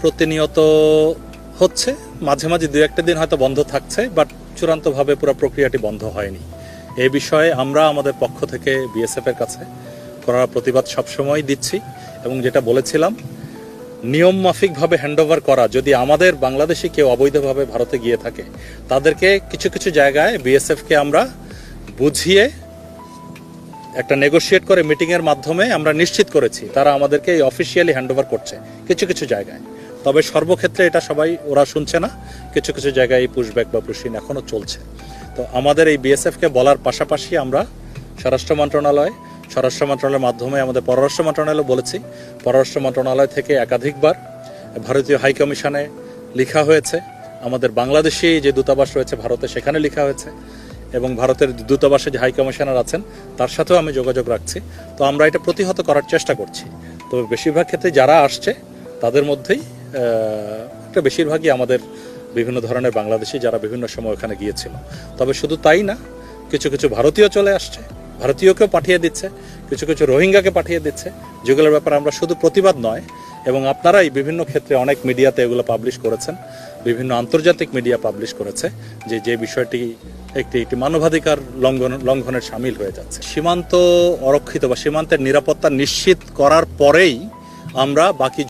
প্রতিনিয়ত হচ্ছে, মাঝে মাঝে দু একটা দিন হয়তো বন্ধ থাকছে, বাট চূড়ান্তভাবে পুরো প্রক্রিয়াটি বন্ধ হয়নি। এই বিষয়ে আমরা আমাদের পক্ষ থেকে বিএসএফ এর কাছে করার প্রতিবাদ সবসময় দিচ্ছি, এবং যেটা বলেছিলাম নিয়ম মাফিকভাবে হ্যান্ডওভার করা। যদি আমাদের বাংলাদেশি কেউ অবৈধভাবে ভারতে গিয়ে থাকে, তাদেরকে কিছু কিছু জায়গায় বিএসএফকে আমরা বুঝিয়ে একটা নেগোশিয়েট করে মিটিংয়ের মাধ্যমে আমরা নিশ্চিত করেছি তারা আমাদেরকে অফিসিয়ালি হ্যান্ডওভার করছে কিছু কিছু জায়গায়। তবে সর্বক্ষেত্রে এটা সবাই ওরা শুনছে না, কিছু কিছু জায়গায় এই পুশব্যাক বা পুশিন এখনও চলছে। তো আমাদের এই বিএসএফকে বলার পাশাপাশি আমরা স্বরাষ্ট্র মন্ত্রণালয়ের মাধ্যমে আমাদের পররাষ্ট্র মন্ত্রণালয় বলেছি, পররাষ্ট্র মন্ত্রণালয় থেকে একাধিকবার ভারতীয় হাই কমিশনে লেখা হয়েছে, আমাদের বাংলাদেশি যে দূতাবাস রয়েছে ভারতে সেখানে লেখা হয়েছে, এবং ভারতের দূতাবাসে যে হাই কমিশনার আছেন তার সাথেও আমি যোগাযোগ রাখছি। তো আমরা এটা প্রতিহত করার চেষ্টা করছি। তবে বেশিরভাগ ক্ষেত্রে যারা আসছে তাদের মধ্যেই একটা বেশিরভাগই আমাদের বিভিন্ন ধরনের বাংলাদেশি যারা বিভিন্ন সময় ওখানে গিয়েছিল। তবে শুধু তাই না, কিছু কিছু ভারতীয় চলে আসছে, ভারতীয়কেও পাঠিয়ে দিচ্ছে, কিছু কিছু রোহিঙ্গাকে পাঠিয়ে দিচ্ছে, যেগুলোর ব্যাপারে আমরা শুধু প্রতিবাদ নয়, এবং আপনারাই বিভিন্ন ক্ষেত্রে অনেক মিডিয়াতে এগুলো পাবলিশ করেছেন, বিভিন্ন আন্তর্জাতিক মিডিয়া পাবলিশ করেছে যে বিষয়টি একটি মানবাধিকার লঙ্ঘনের সামিল হয়ে যাচ্ছে। সীমান্ত অরক্ষিত বা সীমান্তের নিরাপত্তা নিশ্চিত করার পরেই আমরা বাকি